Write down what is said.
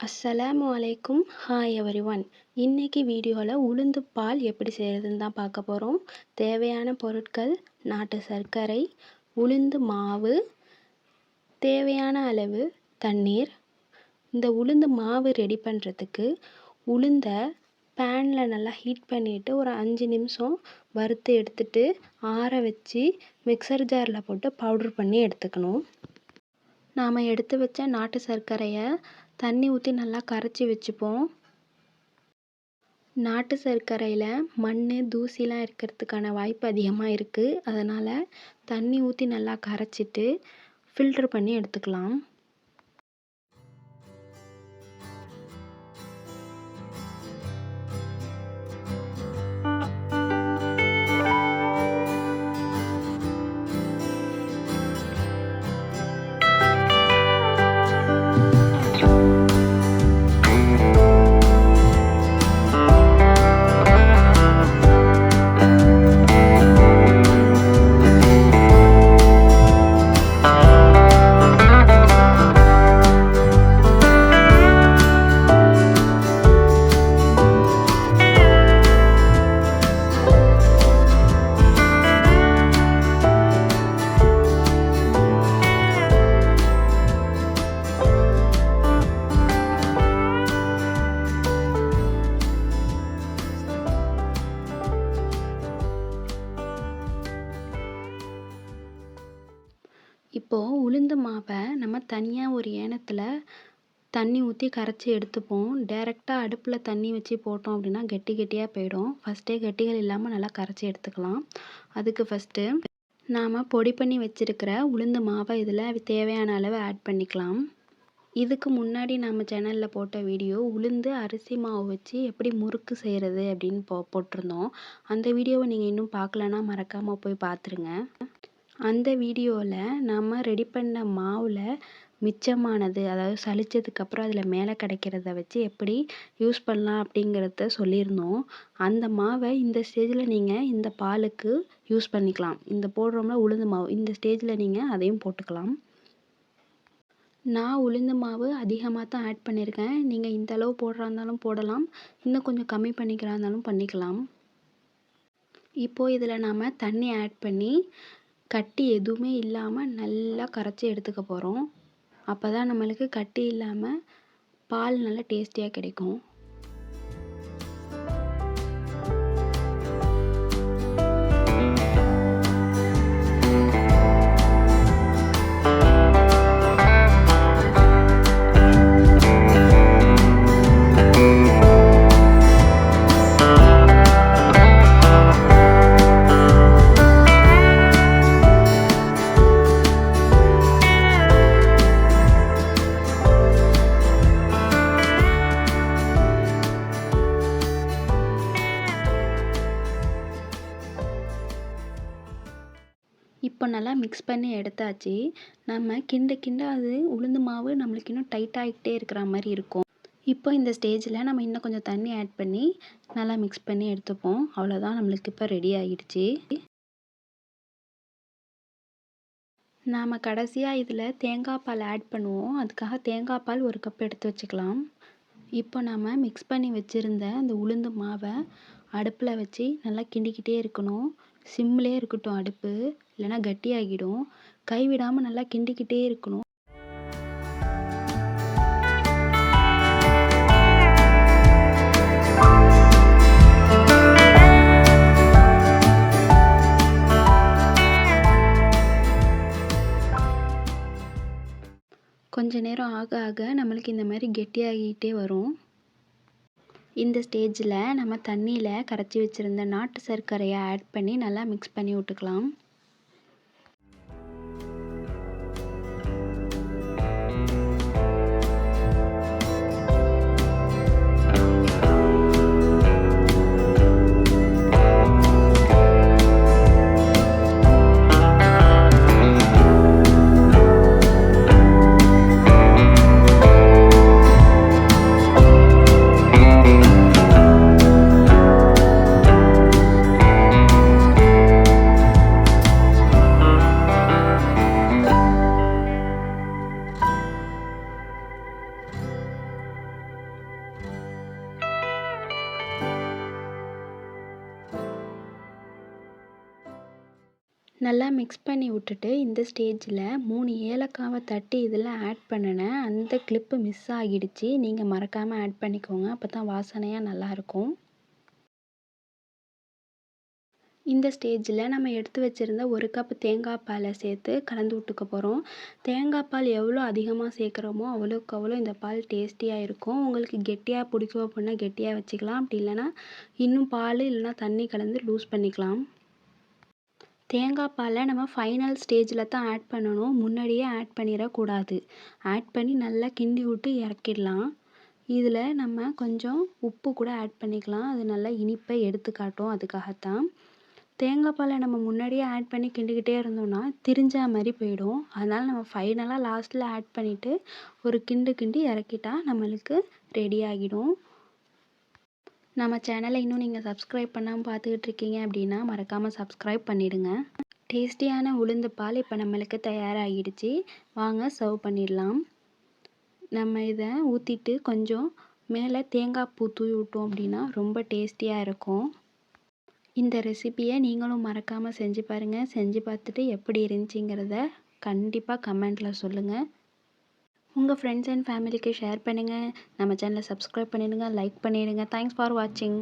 அஸ்ஸலாமு அலைக்கும். Hi everyone. இன்னைக்கு வீடியோவில் உளுந்து பால் எப்படி செய்கிறதுன்னு தான் பார்க்க போகிறோம். தேவையான பொருட்கள்: நாட்டு சர்க்கரை, உளுந்து மாவு, தேவையான அளவு தண்ணீர். இந்த உளுந்து மாவு ரெடி பண்ணுறதுக்கு உளுந்தை பேனில் நல்லா ஹீட் பண்ணிவிட்டு ஒரு 5 நிமிஷம் வறுத்து எடுத்துட்டு ஆற வச்சு மிக்சர் ஜாரில் போட்டு பவுட்ரு பண்ணி எடுத்துக்கணும். நாம் எடுத்து வச்ச நாட்டு சர்க்கரையை தண்ணி ஊற்றி நல்லா கரைச்சி வச்சுப்போம். நாட்டு சர்க்கரையில் மண், தூசிலாம் இருக்கிறதுக்கான வாய்ப்பு அதிகமாக இருக்குது. அதனால் தண்ணி ஊற்றி நல்லா கரைச்சிட்டு ஃபில்ட்ரு பண்ணி எடுத்துக்கலாம். இப்போது உளுந்து மாவை நம்ம தனியாக ஒரு ஏனத்தில் தண்ணி ஊற்றி கரைச்சி எடுத்துப்போம். டைரெக்டாக அடுப்பில் தண்ணி வச்சு போட்டோம் அப்படின்னா கெட்டியாக போயிடும். ஃபஸ்ட்டே கெட்டிகள் இல்லாமல் நல்லா கரைச்சி எடுத்துக்கலாம். அதுக்கு ஃபஸ்ட்டு நாம் பொடி பண்ணி வச்சுருக்கிற உளுந்து மாவை இதில் தேவையான அளவு ஆட் பண்ணிக்கலாம். இதுக்கு முன்னாடி நம்ம சேனலில் போட்ட வீடியோ உளுந்து அரிசி மாவு வச்சு எப்படி முறுக்கு செய்கிறது அப்படின்னு போட்டிருந்தோம். அந்த வீடியோவை நீங்கள் இன்னும் பார்க்கலன்னா மறக்காமல் போய் பார்த்துருங்க. அந்த வீடியோவில் நம்ம ரெடி பண்ண மாவில் மிச்சமானது, அதாவது சலிச்சதுக்கப்புறம் அதில் மேலே கிடைக்கிறத வச்சு எப்படி யூஸ் பண்ணலாம் அப்படிங்கிறத சொல்லியிருந்தோம். அந்த மாவை இந்த ஸ்டேஜில் நீங்கள் இந்த பாலுக்கு யூஸ் பண்ணிக்கலாம். இந்த போடுறோம்ல உளுந்து மாவு, இந்த ஸ்டேஜில் நீங்கள் அதையும் போட்டுக்கலாம். நான் உளுந்து மாவு அதிகமாக தான் ஆட் பண்ணியிருக்கேன். நீங்கள் இந்த அளவு போடுறா இருந்தாலும் போடலாம், இன்னும் கொஞ்சம் கம்மி பண்ணிக்கிறா இருந்தாலும் பண்ணிக்கலாம். இப்போது இதில் நாம் தண்ணி ஆட் பண்ணி கட்டி எதுவுமே இல்லாமல் நல்லா கரைச்சி எடுத்துக்க போகிறோம். அப்போ தான் நம்மளுக்கு கட்டி இல்லாமல் பால் நல்லா டேஸ்டியாக கிடைக்கும். இப்போ நல்லா மிக்ஸ் பண்ணி எடுத்தாச்சு. நம்ம கிண்ட அது உளுந்து மாவு நம்மளுக்கு இன்னும் டைட்டாகிட்டே இருக்கிற மாதிரி இருக்கும். இப்போ இந்த ஸ்டேஜில் நம்ம இன்னும் கொஞ்சம் தண்ணி ஆட் பண்ணி நல்லா மிக்ஸ் பண்ணி எடுத்துப்போம். அவ்வளோதான், நம்மளுக்கு இப்போ ரெடி ஆகிடுச்சு. நாம் கடைசியாக இதில் தேங்காய் பால் ஆட் பண்ணுவோம். அதுக்காக தேங்காய் பால் 1 கப் எடுத்து வச்சுக்கலாம். இப்போ நாம் மிக்ஸ் பண்ணி வச்சுருந்த அந்த உளுந்து மாவை அடுப்பில் வச்சு நல்லா கிண்டிக்கிட்டே இருக்கணும். சிம்மிலே இருக்கட்டும் அடுப்பு, இல்லைனா கட்டியாகிடும். கைவிடாமல் நல்லா கிண்டிக்கிட்டே இருக்கணும். கொஞ்ச நேரம் ஆக ஆக நம்மளுக்கு இந்த மாதிரி கெட்டியாகிட்டே வரும். இந்த ஸ்டேஜில் நம்ம தண்ணியில் கரைச்சி வச்சுருந்த நாட்டு சர்க்கரையை ஆட் பண்ணி நல்லா மிக்ஸ் பண்ணி விட்டுக்கலாம். நல்லா மிக்ஸ் பண்ணி விட்டுட்டு இந்த ஸ்டேஜில் 3 ஏலக்காவை தட்டி இதில் ஆட் பண்ணினேன். அந்த கிளிப்பு மிஸ் ஆகிடுச்சு. நீங்கள் மறக்காமல் ஆட் பண்ணிக்கோங்க. அப்போ தான் வாசனையாக நல்லாயிருக்கும். இந்த ஸ்டேஜில் நம்ம எடுத்து வச்சுருந்த 1 கப் தேங்காய் பாலை சேர்த்து கலந்து விட்டுக்க போகிறோம். தேங்காய் பால் எவ்வளோ அதிகமாக சேர்க்குறோமோ அவ்வளோக்கு அவ்வளோ இந்த பால் டேஸ்டியாக இருக்கும். உங்களுக்கு கெட்டியாக பிடிக்கும் அப்படின்னா கெட்டியாக வச்சுக்கலாம். அப்படி இல்லைன்னா இன்னும் பால் இல்லைன்னா தண்ணி கலந்து லூஸ் பண்ணிக்கலாம். தேங்காய் பாலை நம்ம ஃபைனல் ஸ்டேஜில் தான் ஆட் பண்ணணும். முன்னாடியே ஆட் பண்ணிடக்கூடாது. ஆட் பண்ணி நல்லா கிண்டி விட்டு இறக்கிடலாம். இதில் நம்ம கொஞ்சம் உப்பு கூட ஆட் பண்ணிக்கலாம். அது நல்லா இனிப்பை எடுத்து காட்டும். அதுக்காகத்தான். தேங்காய் பாலை நம்ம முன்னாடியே ஆட் பண்ணி கிண்டிக்கிட்டே இருந்தோம்னா திரிஞ்சா மாதிரி போயிடும். அதனால் நம்ம ஃபைனலாக லாஸ்ட்டில் ஆட் பண்ணிவிட்டு ஒரு கிண்டு கிண்டி இறக்கிட்டா நம்மளுக்கு ரெடி ஆகிடும். நம்ம சேனலை இன்னும் நீங்கள் சப்ஸ்கிரைப் பண்ணாமல் பார்த்துக்கிட்டு இருக்கீங்க அப்படின்னா மறக்காமல் சப்ஸ்கிரைப் பண்ணிடுங்க. டேஸ்டியான உளுந்து பால் இப்போ நம்மளுக்கு தயாராகிடுச்சு. வாங்க சர்வ் பண்ணிடலாம். நம்ம இதை ஊற்றிட்டு கொஞ்சம் மேலே தேங்காய் பூ தூவி விட்டோம் அப்படின்னா ரொம்ப டேஸ்டியாக இருக்கும். இந்த ரெசிபியை நீங்களும் மறக்காமல் செஞ்சு பாருங்கள். செஞ்சு பார்த்துட்டு எப்படி இருந்துச்சுங்கிறத கண்டிப்பாக கமெண்ட்டில் சொல்லுங்கள். உங்கள் ஃப்ரெண்ட்ஸ் அண்ட் ஃபேமிலிக்கு ஷேர் பண்ணுங்கள். நம்ம சேனலை சப்ஸ்கிரைப் பண்ணிடுங்க, லைக் பண்ணிடுங்க. தேங்க்ஸ் ஃபார் வாட்சிங்.